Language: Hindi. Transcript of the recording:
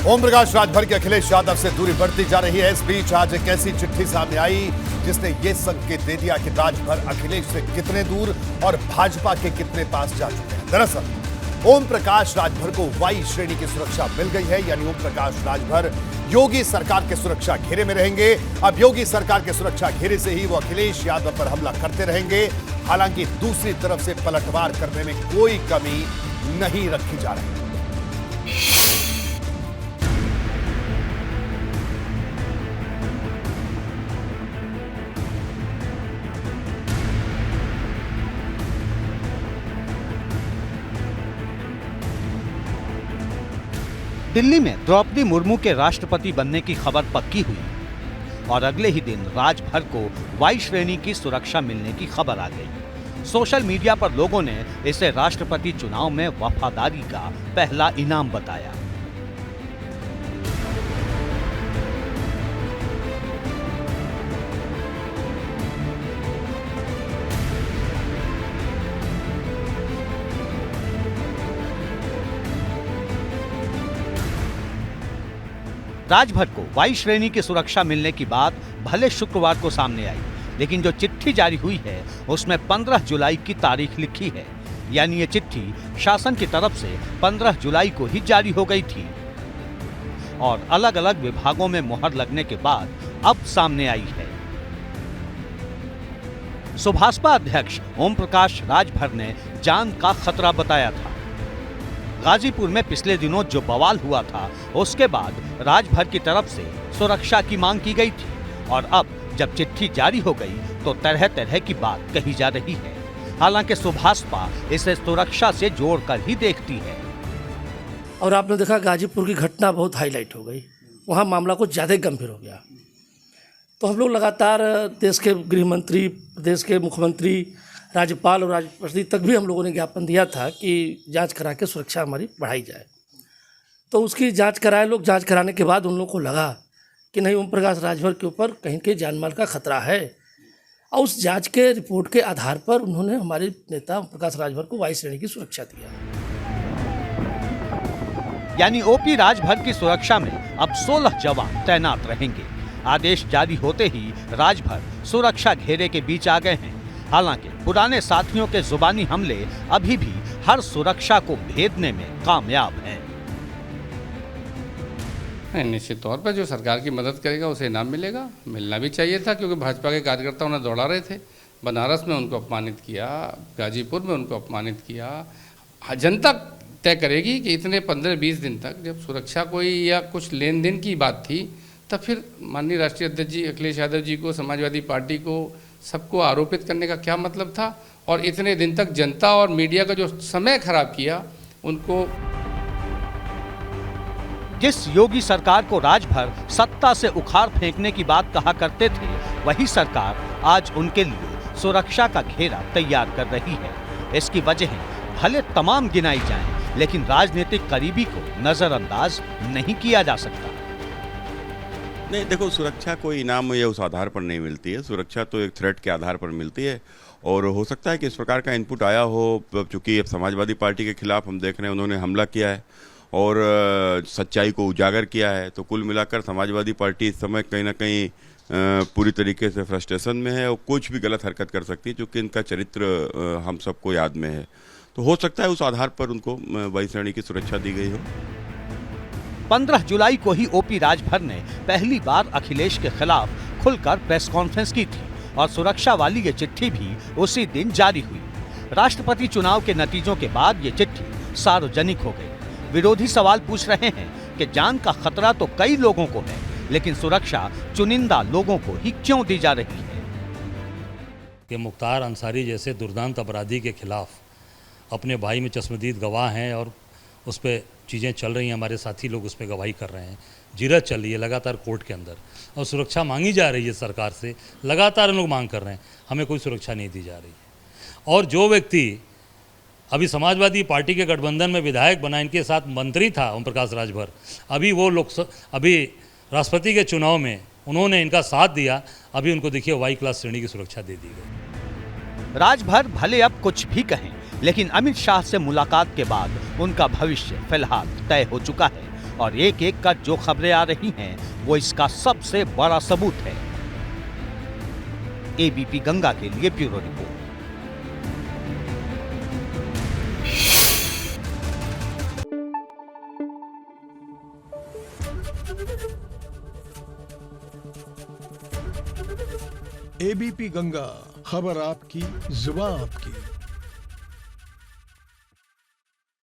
ओम प्रकाश राजभर के अखिलेश यादव से दूरी बढ़ती जा रही है। इस बीच आज एक ऐसी चिट्ठी सामने आई जिसने ये संकेत दे दिया कि राजभर अखिलेश से कितने दूर और भाजपा के कितने पास जा चुके हैं। दरअसल ओम प्रकाश राजभर को वाई श्रेणी की सुरक्षा मिल गई है, यानी ओम प्रकाश राजभर योगी सरकार के सुरक्षा घेरे में रहेंगे। अब योगी सरकार के सुरक्षा घेरे से ही वो अखिलेश यादव पर हमला करते रहेंगे। हालांकि दूसरी तरफ से पलटवार करने में कोई कमी नहीं रखी जा रही। दिल्ली में द्रौपदी मुर्मू के राष्ट्रपति बनने की खबर पक्की हुई और अगले ही दिन राजभर को वाई श्रेणी की सुरक्षा मिलने की खबर आ गई। सोशल मीडिया पर लोगों ने इसे राष्ट्रपति चुनाव में वफादारी का पहला इनाम बताया। राजभर को वाई श्रेणी की सुरक्षा मिलने की बात भले शुक्रवार को सामने आई, लेकिन जो चिट्ठी जारी हुई है उसमें 15 जुलाई की तारीख लिखी है। यानी ये चिट्ठी शासन की तरफ से 15 जुलाई को ही जारी हो गई थी और अलग अलग विभागों में मुहर लगने के बाद अब सामने आई है। सुभाषपा अध्यक्ष ओम प्रकाश राजभर ने जान का खतरा बताया था। गाजीपुर में पिछले दिनों जो बवाल हुआ था उसके बाद राजभर की तरफ से सुरक्षा की मांग की गई थी और अब जब चिट्ठी जारी हो गई तो तरह तरह की बात कही जा रही है। हालांकि सुभाषपा इसे सुरक्षा से जोड़कर ही देखती है। और आपने देखा गाजीपुर की घटना बहुत हाईलाइट हो गई, वहाँ मामला कुछ ज़्यादा गंभीर हो गया। तो हम लोग लगातार देश के गृह मंत्री, प्रदेश के मुख्यमंत्री, राज्यपाल और राष्ट्रपति तक भी हम लोगों ने ज्ञापन दिया था कि जांच करा के सुरक्षा हमारी बढ़ाई जाए। तो उसकी जांच कराए लोग। जांच कराने के बाद उन लोगों को लगा कि नहीं, ओम प्रकाश राजभर के ऊपर कहीं के जान माल का खतरा है और उस जांच के रिपोर्ट के आधार पर उन्होंने हमारे नेता ओम प्रकाश राजभर को वाई श्रेणी की सुरक्षा दिया। यानी ओपी राजभर की सुरक्षा में अब 16 जवान तैनात रहेंगे। आदेश जारी होते ही राजभर सुरक्षा घेरे के बीच आ गए हैं। हालांकि पुराने साथियों के जुबानी हमले अभी भी हर सुरक्षा को भेदने में कामयाब हैं। निश्चित तौर पर जो सरकार की मदद करेगा उसे इनाम मिलेगा, मिलना भी चाहिए था, क्योंकि भाजपा के कार्यकर्ता उन्हें दौड़ा रहे थे। बनारस में उनको अपमानित किया, गाजीपुर में उनको अपमानित किया। जनता तय करेगी कि इतने 15-20 दिन तक जब सुरक्षा कोई या कुछ लेन देन की बात थी, तब फिर माननीय राष्ट्रीय अध्यक्ष जी अखिलेश यादव जी को, समाजवादी पार्टी को, सबको आरोपित करने का क्या मतलब था। और इतने दिन तक जनता और मीडिया का जो समय खराब किया उनको। जिस योगी सरकार को राजभर सत्ता से उखाड़ फेंकने की बात कहा करते थे, वही सरकार आज उनके लिए सुरक्षा का घेरा तैयार कर रही है। इसकी वजह भले तमाम गिनाई जाएं, लेकिन राजनीतिक करीबी को नजरअंदाज नहीं किया जा सकता। नहीं, देखो, सुरक्षा कोई इनाम या उस आधार पर नहीं मिलती है। सुरक्षा तो एक थ्रेट के आधार पर मिलती है और हो सकता है कि इस प्रकार का इनपुट आया हो। चूँकि अब समाजवादी पार्टी के खिलाफ हम देख रहे हैं उन्होंने हमला किया है और सच्चाई को उजागर किया है, तो कुल मिलाकर समाजवादी पार्टी इस समय कहीं ना कहीं पूरी तरीके से फ्रस्ट्रेशन में है और कुछ भी गलत हरकत कर सकती है, क्योंकि इनका चरित्र हम सबको याद में है। तो हो सकता है उस आधार पर उनको वाई श्रेणी की सुरक्षा दी गई हो। 15 जुलाई को ही ओपी राजभर ने पहली बार अखिलेश के खिलाफ खुलकर प्रेस कॉन्फ्रेंस की थी और सुरक्षा वाली ये चिट्ठी भी उसी दिन जारी हुई। राष्ट्रपति चुनाव के नतीजों के बाद ये चिट्ठी सार्वजनिक हो गई। विरोधी सवाल पूछ रहे हैं कि जान का खतरा तो कई लोगों को है, लेकिन सुरक्षा चुनिंदा लोगों को ही क्यों दी जा रही है। कि मुख्तार अंसारी जैसे दुर्दांत अपराधी के खिलाफ अपने भाई में चश्मदीद गवाह हैं और उस पर चीज़ें चल रही हैं, हमारे साथी लोग उस पर गवाही कर रहे हैं, जिरत चल रही है लगातार कोर्ट के अंदर और सुरक्षा मांगी जा रही है सरकार से। लगातार लोग मांग कर रहे हैं, हमें कोई सुरक्षा नहीं दी जा रही है। और जो व्यक्ति अभी समाजवादी पार्टी के गठबंधन में विधायक बना, इनके साथ मंत्री था ओम प्रकाश राजभर, अभी वो अभी राष्ट्रपति के चुनाव में उन्होंने इनका साथ दिया, अभी उनको देखिए वाई क्लास श्रेणी की सुरक्षा दे दी गई। राजभर भले अब कुछ भी कहें, लेकिन अमित शाह से मुलाकात के बाद उनका भविष्य फिलहाल तय हो चुका है और एक एक का जो खबरें आ रही हैं वो इसका सबसे बड़ा सबूत है। एबीपी गंगा के लिए ब्यूरो रिपोर्ट। एबीपी गंगा, खबर आपकी, जुबान आपकी।